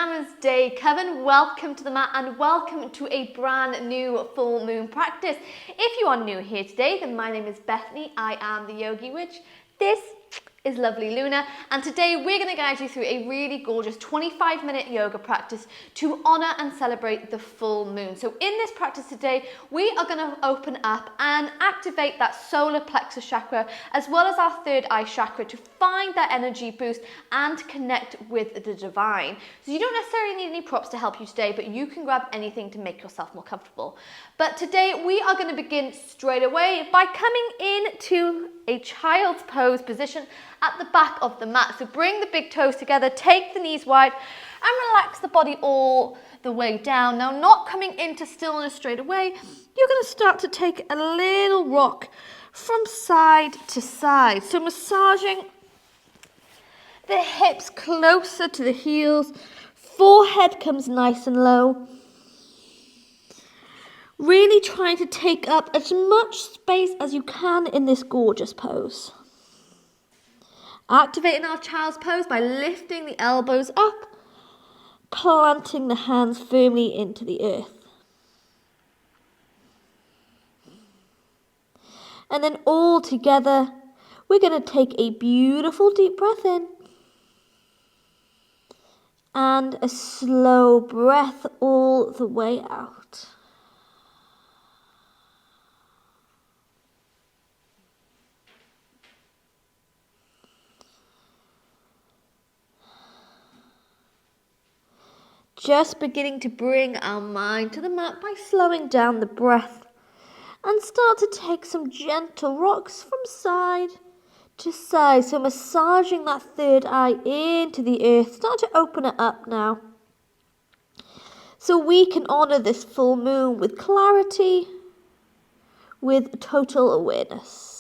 Namaste, Kevin. Welcome to the mat and welcome to a brand new full moon practice. If you are new here today, then my name is Bethany. I am the Yogi Witch. This is lovely Luna, and today we're going to guide you through a really gorgeous 25-minute yoga practice to honor and celebrate the full moon. So in this practice today, we are going to open up and activate that solar plexus chakra as well as our third eye chakra to find that energy boost and connect with the divine. So you don't necessarily need any props to help you today, but you can grab anything to make yourself more comfortable. But today we are going to begin straight away by coming into a child's pose position at the back of the mat. So bring the big toes together, take the knees wide and relax the body all the way down. Now, not coming into stillness straight away, you're going to start to take a little rock from side to side. So massaging the hips closer to the heels, forehead comes nice and low. Really trying to take up as much space as you can in this gorgeous pose. Activating our child's pose by lifting the elbows up, planting the hands firmly into the earth. And then all together, we're going to take a beautiful deep breath in. And a slow breath all the way out. Just beginning to bring our mind to the mat by slowing down the breath and start to take some gentle rocks from side to side. So massaging that third eye into the earth. Start to open it up now. So we can honor this full moon with clarity, with total awareness.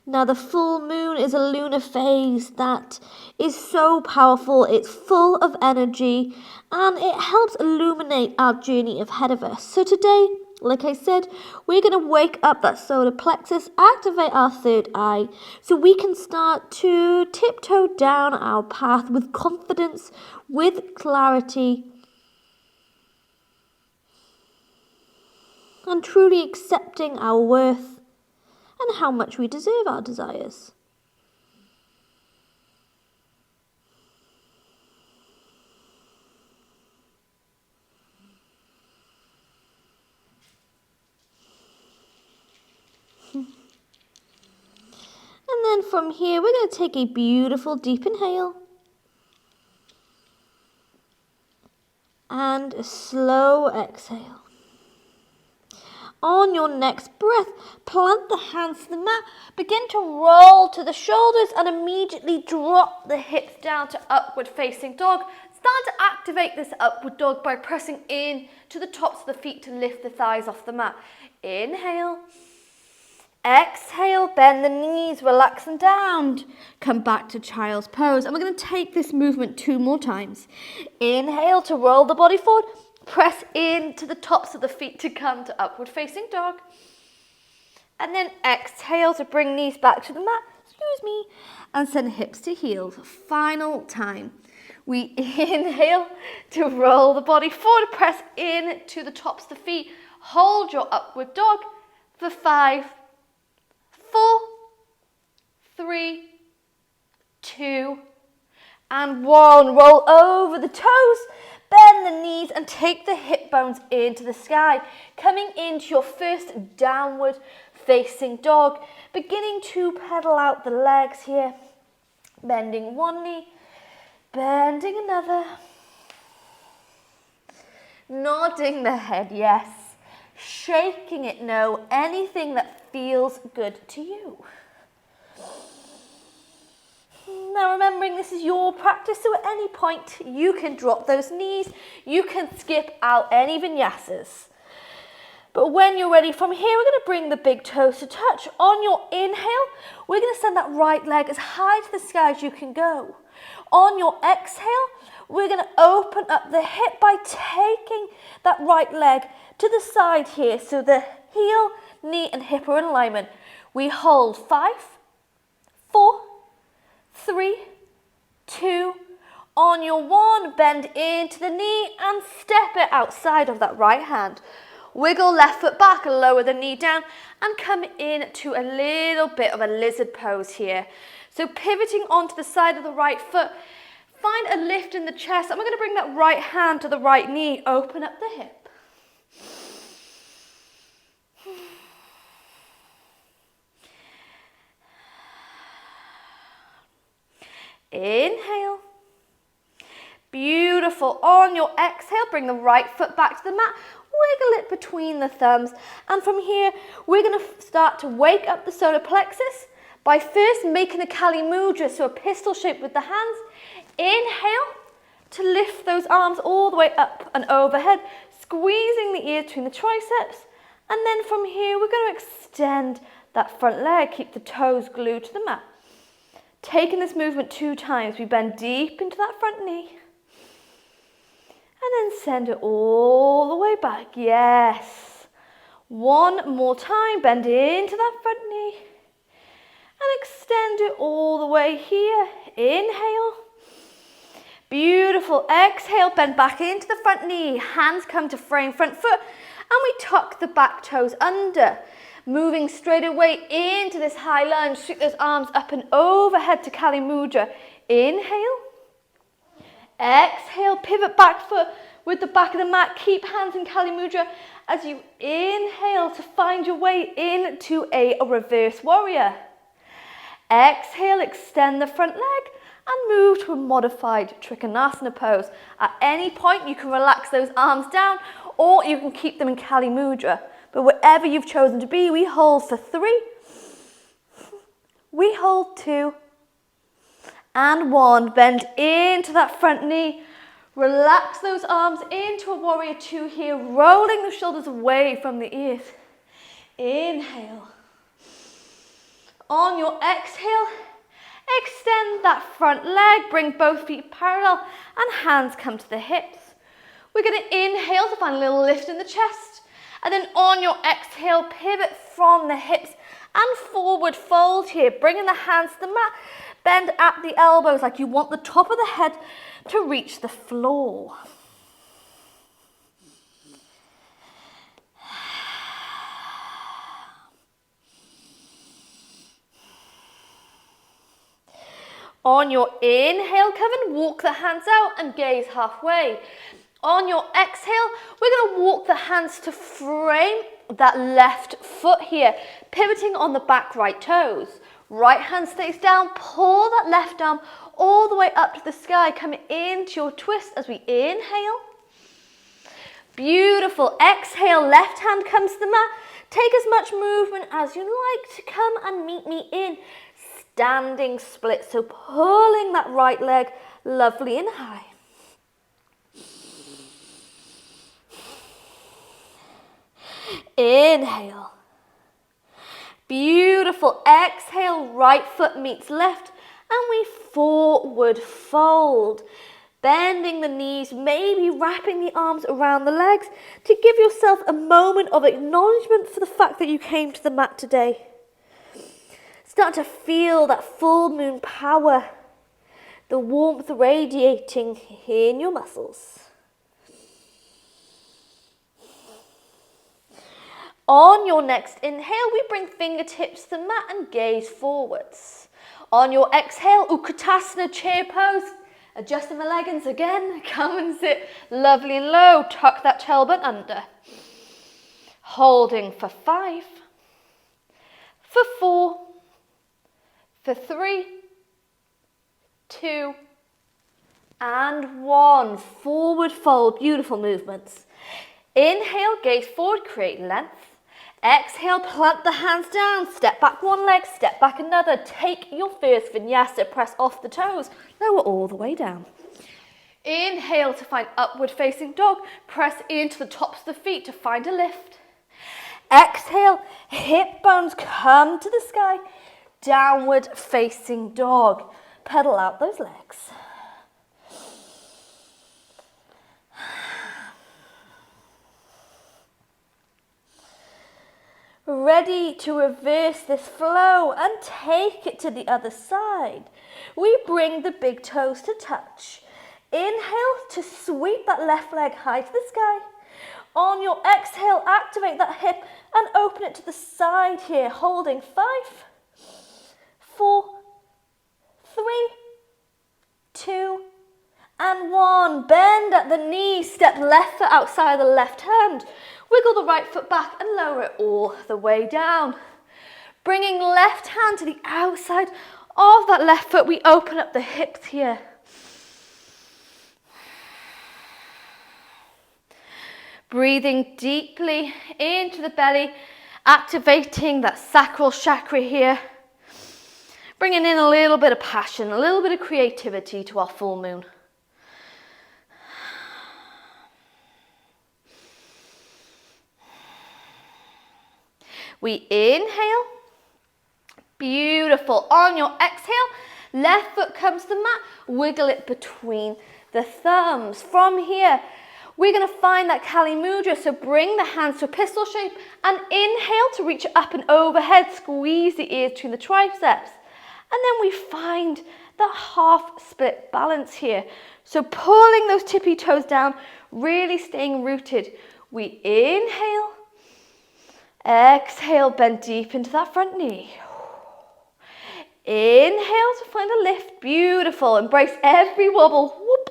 Now, the full moon is a lunar phase that is so powerful. It's full of energy and it helps illuminate our journey ahead of us. So today, like I said, we're going to wake up that solar plexus, activate our third eye so we can start to tiptoe down our path with confidence, with clarity, and truly accepting our worth and how much we deserve our desires. And then from here, we're going to take a beautiful deep inhale and a slow exhale. On your next breath, plant the hands to the mat, begin to roll to the shoulders and immediately drop the hips down to upward facing dog. Start to activate this upward dog by pressing in to the tops of the feet to lift the thighs off the mat. Inhale, exhale, bend the knees, relax them down. Come back to child's pose. And we're going to take this movement 2 more times. Inhale to roll the body forward. Press into the tops of the feet to come to upward facing dog. And then exhale to bring knees back to the mat. And send hips to heels. Final time. We inhale to roll the body forward. Press in to the tops of the feet. Hold your upward dog for 5, 4, 3, 2, and 1. Roll over the toes. Bend the knees and take the hip bones into the sky. Coming into your first downward facing dog. Beginning to pedal out the legs here. Bending one knee, bending another. Nodding the head yes. Shaking it no. Anything that feels good to you. Now remembering this is your practice, so at any point you can drop those knees, you can skip out any vinyasas. But when you're ready from here, we're going to bring the big toes to touch. On your inhale, we're going to send that right leg as high to the sky as you can go. On your exhale, we're going to open up the hip by taking that right leg to the side here. So the heel, knee and hip are in alignment. We hold 5, 4, 3, 2. On your 1, bend into the knee and step it outside of that right hand. Wiggle left foot back, lower the knee down and come in to a little bit of a lizard pose here. So pivoting onto the side of the right foot, find a lift in the chest. And we're going to bring that right hand to the right knee, open up the hip. Inhale. Beautiful. On your exhale, bring the right foot back to the mat. Wiggle it between the thumbs. And from here, we're going to start to wake up the solar plexus by first making a Kali Mudra, so a pistol shape with the hands. Inhale to lift those arms all the way up and overhead, squeezing the ears between the triceps. And then from here, we're going to extend that front leg, keep the toes glued to the mat. Taking this movement 2 times, we bend deep into that front knee. And then send it all the way back. Yes. 1 more time, bend into that front knee. And extend it all the way here. Inhale. Beautiful. Exhale, bend back into the front knee. Hands come to frame front foot. And we tuck the back toes under. Moving straight away into this high lunge. Sweep those arms up and overhead to Kali Mudra. Inhale. Exhale, pivot back foot with the back of the mat. Keep hands in Kali Mudra as you inhale to find your way into a reverse warrior. Exhale, extend the front leg and move to a modified Trikonasana pose. At any point, you can relax those arms down or you can keep them in Kali Mudra. But wherever you've chosen to be, we hold for 3, we hold 2, and 1. Bend into that front knee. Relax those arms into a warrior 2 here, rolling the shoulders away from the ears. Inhale. On your exhale, extend that front leg, bring both feet parallel and hands come to the hips. We're going to inhale to find a little lift in the chest. And then on your exhale, pivot from the hips and forward fold here, bringing the hands to the mat. Bend at the elbows like you want the top of the head to reach the floor. On your inhale, Kevin, walk the hands out and gaze halfway. On your exhale, we're going to walk the hands to frame that left foot here, pivoting on the back right toes. Right hand stays down, pull that left arm all the way up to the sky, coming into your twist as we inhale. Beautiful. Exhale, left hand comes to the mat. Take as much movement as you like to come and meet me in standing split. So pulling that right leg lovely and high. Inhale. Beautiful. Exhale, right foot meets left and we forward fold. Bending the knees, maybe wrapping the arms around the legs to give yourself a moment of acknowledgement for the fact that you came to the mat today. Start to feel that full moon power, the warmth radiating in your muscles. On your next inhale, we bring fingertips to the mat and gaze forwards. On your exhale, Utkatasana chair pose. Adjusting the leggings again. Come and sit lovely and low. Tuck that tailbone under. Holding for 5, for 4, for 3, 2, and 1. Forward fold. Beautiful movements. Inhale, gaze forward, create length. Exhale, plant the hands down, step back one leg, step back another. Take your first vinyasa, press off the toes, lower all the way down. Inhale to find upward facing dog, press into the tops of the feet to find a lift. Exhale, hip bones come to the sky, downward facing dog. Pedal out those legs. Ready to reverse this flow and take it to the other side. We bring the big toes to touch. Inhale to sweep that left leg high to the sky. On your exhale, activate that hip and open it to the side here, holding 5, 4, 3, 2, and 1. Bend at the knee, step left foot outside the left hand. Wiggle the right foot back and lower it all the way down. Bringing left hand to the outside of that left foot, we open up the hips here. Breathing deeply into the belly, activating that sacral chakra here. Bringing in a little bit of passion, a little bit of creativity to our full moon. We inhale. Beautiful. On your exhale, left foot comes to the mat. Wiggle it between the thumbs. From here, we're going to find that Kali Mudra. So bring the hands to a pistol shape and inhale to reach up and overhead. Squeeze the ears between the triceps. And then we find that half split balance here. So pulling those tippy toes down, really staying rooted. We inhale. Exhale, bend deep into that front knee. Inhale to find a lift. Beautiful. Embrace every wobble. Whoop.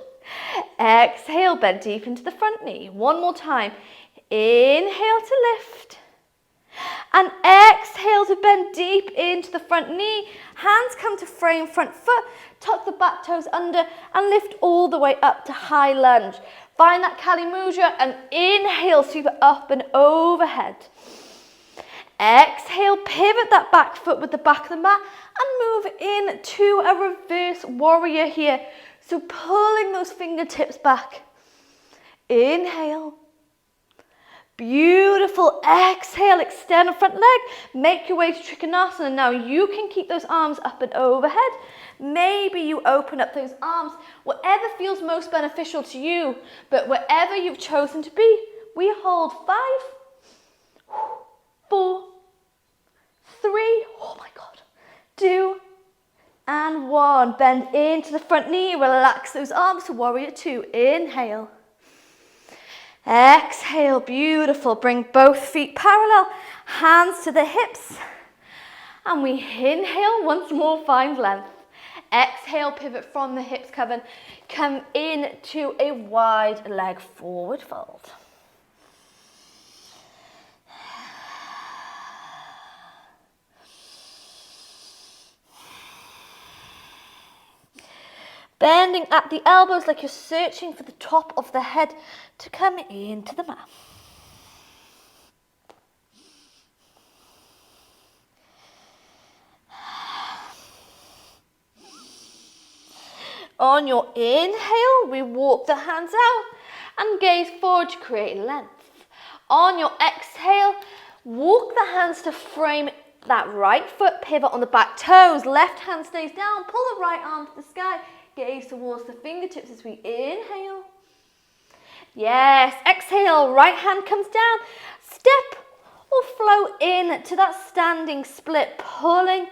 Exhale, bend deep into the front knee. One more time. Inhale to lift. And exhale to bend deep into the front knee. Hands come to frame front foot. Tuck the back toes under and lift all the way up to high lunge. Find that Kali Mudra and inhale, sweep it up and overhead. Exhale, pivot that back foot with the back of the mat and move in to a reverse warrior here. So pulling those fingertips back. Inhale. Beautiful. Exhale, extend the front leg. Make your way to Trikonasana. Now you can keep those arms up and overhead. Maybe you open up those arms, whatever feels most beneficial to you. But wherever you've chosen to be, we hold 5, 4, 3, oh my God, 2, and 1. Bend into the front knee, relax those arms to warrior 2. Inhale. Exhale, beautiful. Bring both feet parallel, hands to the hips. And we inhale, once more, find length. Exhale, pivot from the hips, come into a wide leg forward fold. Bending at the elbows like you're searching for the top of the head to come into the mat. On your inhale, we walk the hands out and gaze forward to create length. On your exhale, walk the hands to frame that right foot, pivot on the back toes. Left hand stays down, pull the right arm to the sky. Gaze towards the fingertips as we inhale. Yes, exhale, right hand comes down. Step or flow in to that standing split, pulling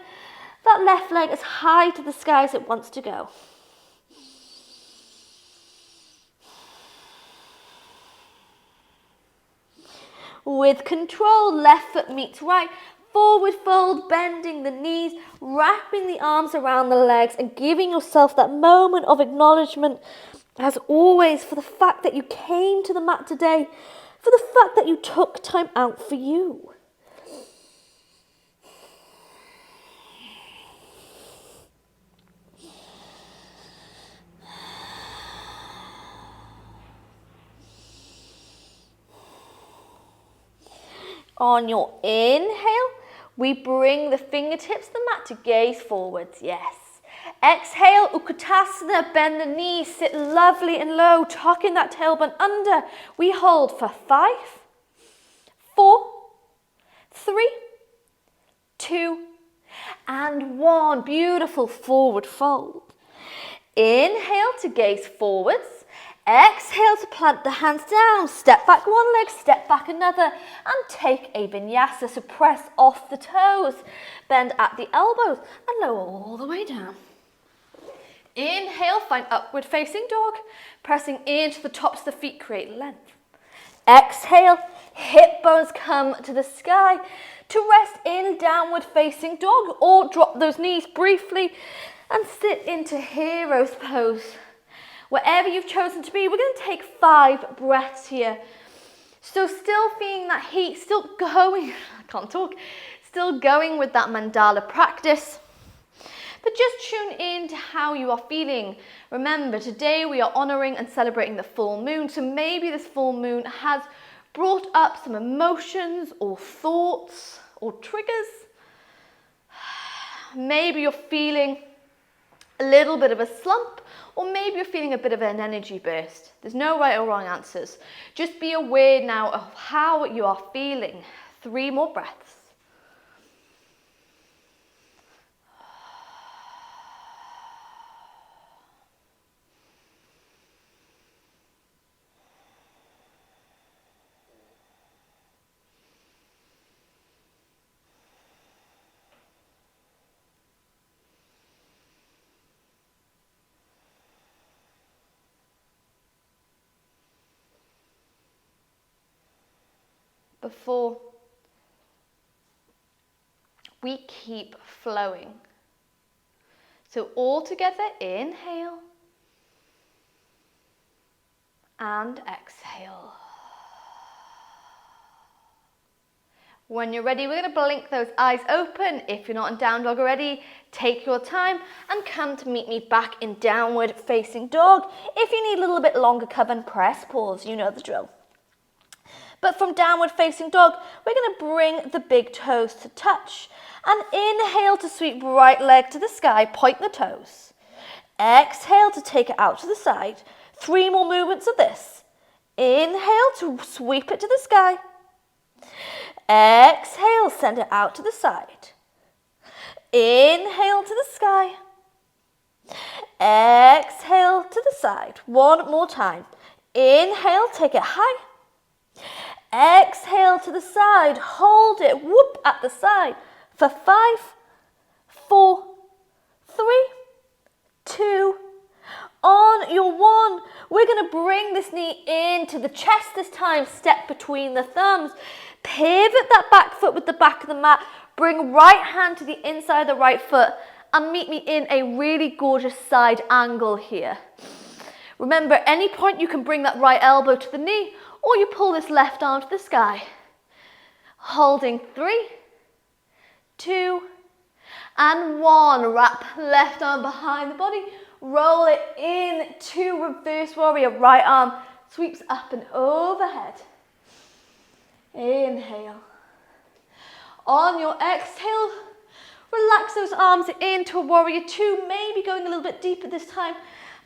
that left leg as high to the sky as it wants to go. With control, left foot meets right. Forward fold, bending the knees, wrapping the arms around the legs and giving yourself that moment of acknowledgement, as always, for the fact that you came to the mat today, for the fact that you took time out for you. On your inhale, we bring the fingertips to the mat to gaze forwards, yes. Exhale, Utkatasana, bend the knees, sit lovely and low, tucking that tailbone under. We hold for 5, 4, 3, 2, and 1. Beautiful forward fold. Inhale to gaze forwards. Exhale to plant the hands down, step back one leg, step back another, and take a vinyasa, so press off the toes, bend at the elbows, and lower all the way down. Inhale, find upward facing dog, pressing into the tops of the feet, create length. Exhale, hip bones come to the sky to rest in downward facing dog, or drop those knees briefly and sit into hero's pose. Wherever you've chosen to be, we're going to take 5 breaths here. So still feeling that heat, still going, still going with that mandala practice. But just tune in to how you are feeling. Remember, today we are honouring and celebrating the full moon. So maybe this full moon has brought up some emotions or thoughts or triggers. Maybe you're feeling a little bit of a slump, or maybe you're feeling a bit of an energy burst. There's no right or wrong answers. Just be aware now of how you are feeling. 3 more breaths. Before we keep flowing. So all together, inhale and exhale. When you're ready, we're going to blink those eyes open. If you're not in down dog already, take your time and come to meet me back in downward facing dog. If you need a little bit longer cover, and press pause, you know the drill. But from downward facing dog, we're going to bring the big toes to touch. And inhale to sweep right leg to the sky, point the toes. Exhale to take it out to the side. 3 more movements of this. Inhale to sweep it to the sky. Exhale, send it out to the side. Inhale to the sky. Exhale to the side. 1 more time. Inhale, take it high. Exhale to the side, hold it, whoop at the side for 5, 4, 3, 2, on your 1. We're going to bring this knee into the chest this time, step between the thumbs, pivot that back foot with the back of the mat, bring right hand to the inside of the right foot and meet me in a really gorgeous side angle here. Remember, at any point you can bring that right elbow to the knee, or you pull this left arm to the sky. Holding 3, 2, and 1. Wrap left arm behind the body. Roll it in to reverse warrior. Right arm sweeps up and overhead. Inhale. On your exhale, relax those arms into a warrior 2. Maybe going a little bit deeper this time.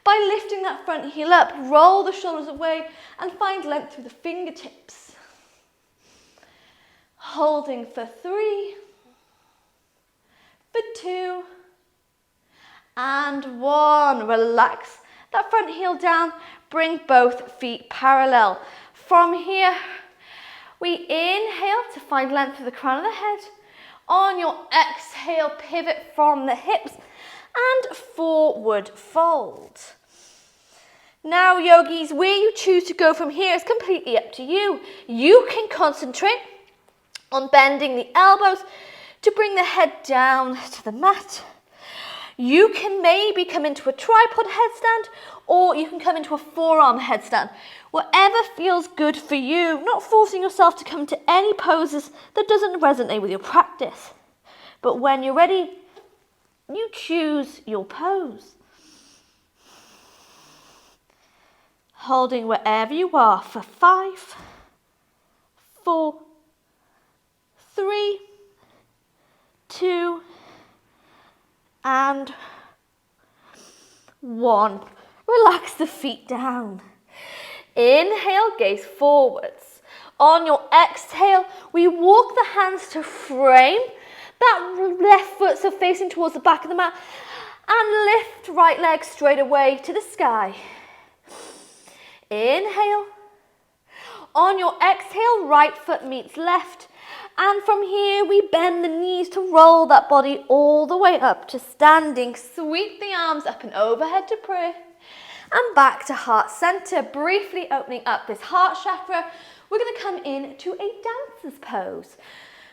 By lifting that front heel up, roll the shoulders away and find length through the fingertips. Holding for 3, for 2, and 1. Relax that front heel down, bring both feet parallel. From here, we inhale to find length through the crown of the head. On your exhale, pivot from the hips and forward fold. Now, yogis, where you choose to go from here is completely up to you. You can concentrate on bending the elbows to bring the head down to the mat. You can maybe come into a tripod headstand, or you can come into a forearm headstand. Whatever feels good for you, not forcing yourself to come to any poses that doesn't resonate with your practice. But when you're ready, you choose your pose. Holding wherever you are for 5, 4, 3, 2, and 1. Relax the feet down. Inhale, gaze forwards. On your exhale, we walk the hands to frame that left foot, so facing towards the back of the mat, and lift right leg straight away to the sky. Inhale. On your exhale, right foot meets left. And from here, we bend the knees to roll that body all the way up to standing. Sweep the arms up and overhead to prayer. And back to heart center, briefly opening up this heart chakra. We're going to come into a dancer's pose.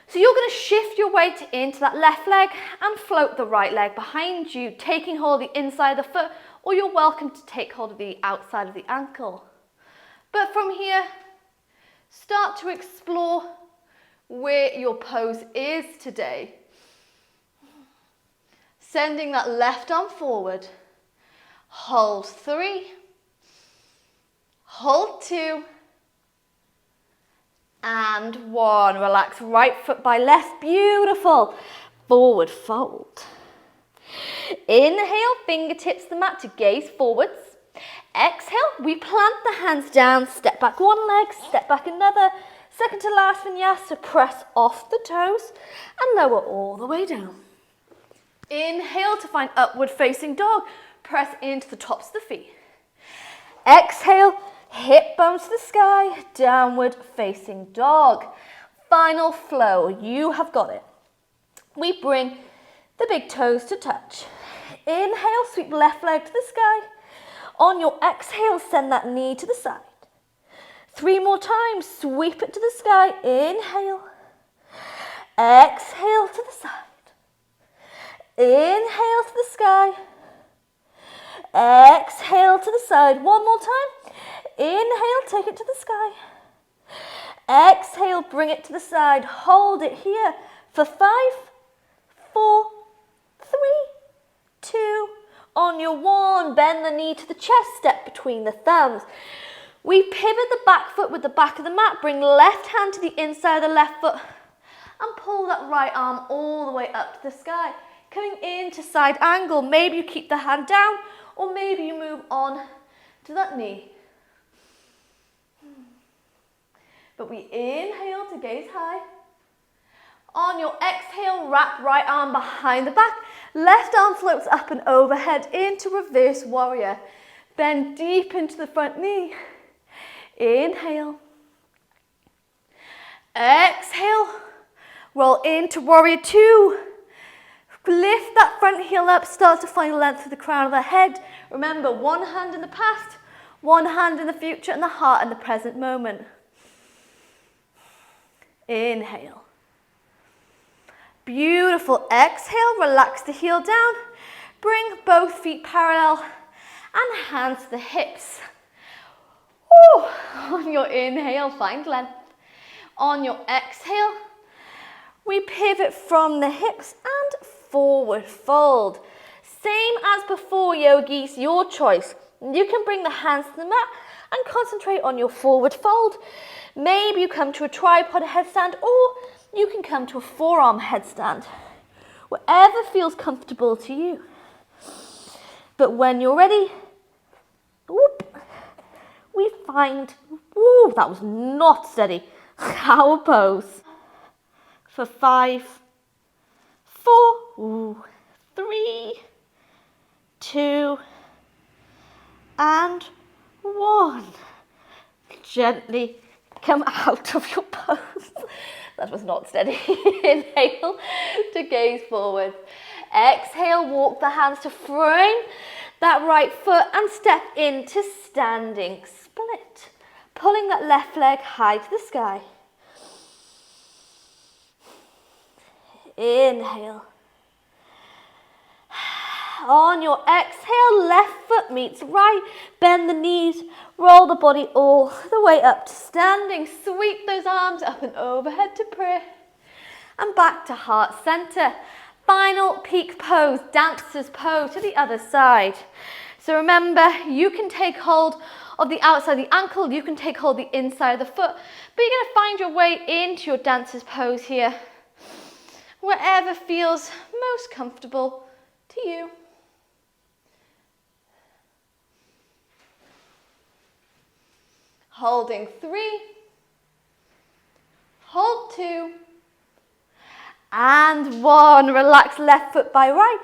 So you're going to shift your weight into that left leg and float the right leg behind you, taking hold of the inside of the foot, or you're welcome to take hold of the outside of the ankle. But from here, start to explore where your pose is today. Sending that left arm forward. Hold 3. Hold 2. And 1. Relax right foot by left. Beautiful. Forward fold. Inhale, fingertips to the mat to gaze forwards. Exhale, we plant the hands down, step back one leg, step back another. Second to last vinyasa, press off the toes and lower all the way down. Inhale to find upward facing dog. Press into the tops of the feet. Exhale, hip bones to the sky, downward facing dog. Final flow, you have got it. We bring the big toes to touch. Inhale, sweep left leg to the sky. On your exhale, send that knee to the side. 3 more times, sweep it to the sky. Inhale. Exhale to the side. Inhale to the sky. Exhale to the side. 1 more time. Inhale, take it to the sky. Exhale, bring it to the side. Hold it here for 5, 4, 3, 2. On your 1, bend the knee to the chest, step between the thumbs. We pivot the back foot with the back of the mat, bring left hand to the inside of the left foot and pull that right arm all the way up to the sky. Coming into side angle, maybe you keep the hand down or maybe you move on to that knee. But we inhale to gaze high. On your exhale, wrap right arm behind the back. Left arm floats up and overhead into reverse warrior. Bend deep into the front knee. Inhale. Exhale. Roll into warrior 2. Lift that front heel up. Start to find length through the crown of the head. Remember, 1 hand in the past, 1 hand in the future, and the heart in the present moment. Inhale. Beautiful. Exhale, relax the heel down. Bring both feet parallel and hands to the hips. Ooh. On your inhale, find length. On your exhale, we pivot from the hips and forward fold. Same as before, yogis, your choice. You can bring the hands to the mat and concentrate on your forward fold. Maybe you come to a tripod headstand, or you can come to a forearm headstand. Whatever feels comfortable to you. But when you're ready, whoop, we find, woo, that was not steady, our pose. For 5, 4, 3, 2, and 1. Gently come out of your pose. That was not steady. Inhale to gaze forward. Exhale, walk the hands to frame that right foot and step into standing split. Pulling that left leg high to the sky. Inhale. On your exhale, left foot meets right. Bend the knees, roll the body all the way up to standing. Sweep those arms up and overhead to prayer. And back to heart center. Final peak pose, dancer's pose to the other side. So remember, you can take hold of the outside of the ankle, you can take hold of the inside of the foot, but you're going to find your way into your dancer's pose here. Wherever feels most comfortable to you. Holding 3, hold 2, and 1. Relax left foot by right,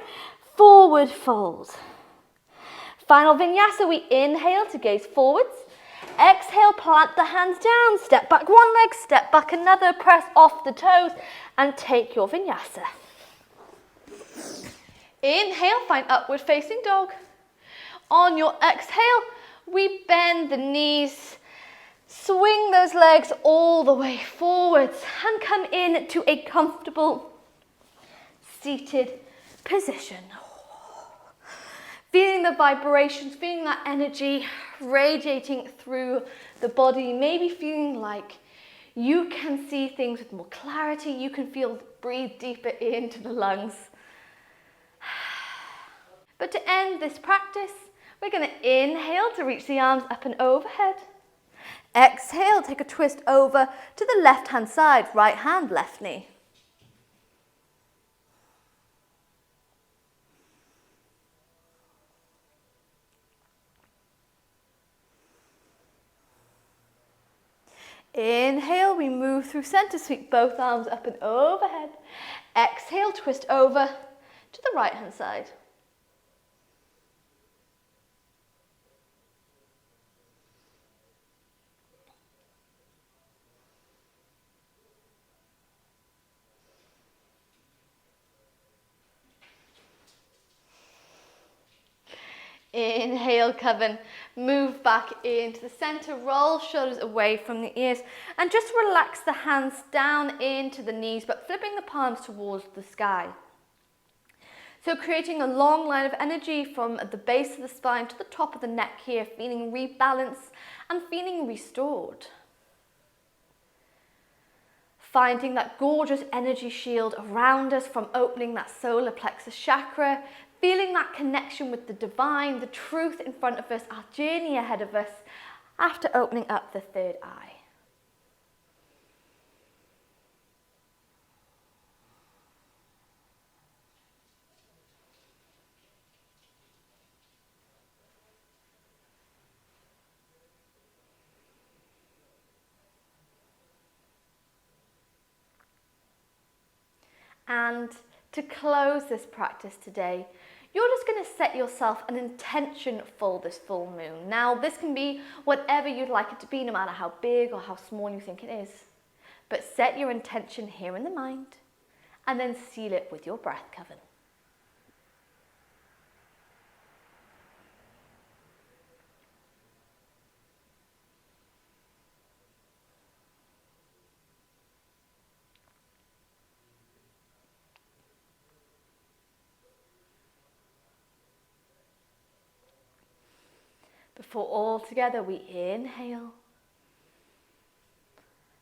forward fold. Final vinyasa, we inhale to gaze forwards. Exhale, plant the hands down, step back one leg, step back another, press off the toes and take your vinyasa. Inhale, find upward facing dog. On your exhale, we bend the knees, swing those legs all the way forwards and come in to a comfortable seated position. Feeling the vibrations, feeling that energy radiating through the body, maybe feeling like you can see things with more clarity, you can breathe deeper into the lungs. But to end this practice, we're going to inhale to reach the arms up and overhead. Exhale, take a twist over to the left hand side, right hand, left knee. Inhale, we move through center, sweep both arms up and overhead. Exhale, twist over to the right hand side. Inhale, Coven. Move back into the center, roll shoulders away from the ears and just relax the hands down into the knees but flipping the palms towards the sky. So creating a long line of energy from the base of the spine to the top of the neck here, feeling rebalanced and feeling restored. Finding that gorgeous energy shield around us from opening that solar plexus chakra, feeling that connection with the divine, the truth in front of us, our journey ahead of us, after opening up the third eye. And to close this practice today, you're just going to set yourself an intention for this full moon. Now, this can be whatever you'd like it to be, no matter how big or how small you think it is. But set your intention here in the mind and then seal it with your breath, Coven. Before all together we inhale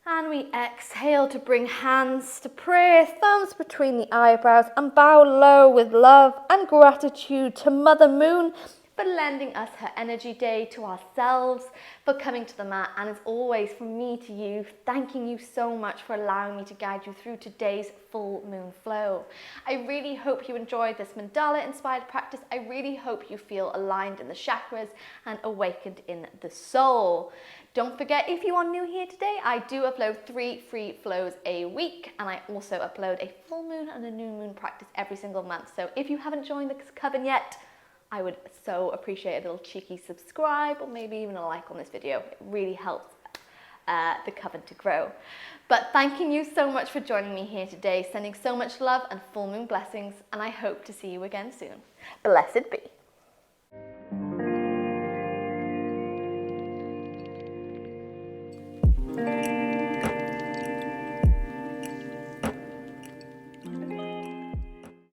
and we exhale to bring hands to prayer, thumbs between the eyebrows and bow low with love and gratitude to Mother Moon for lending us her energy day, to ourselves for coming to the mat, and as always from me to you, thanking you so much for allowing me to guide you through today's full moon flow. I really hope you enjoyed this mandala inspired practice. I really hope you feel aligned in the chakras and awakened in the soul. Don't forget, if you are new here today, I do upload 3 free flows a week, and I also upload a full moon and a new moon practice every single month. So if you haven't joined the coven yet, I would so appreciate a little cheeky subscribe or maybe even a like on this video. It really helps the coven to grow. But thanking you so much for joining me here today, sending so much love and full moon blessings, and I hope to see you again soon. Blessed be.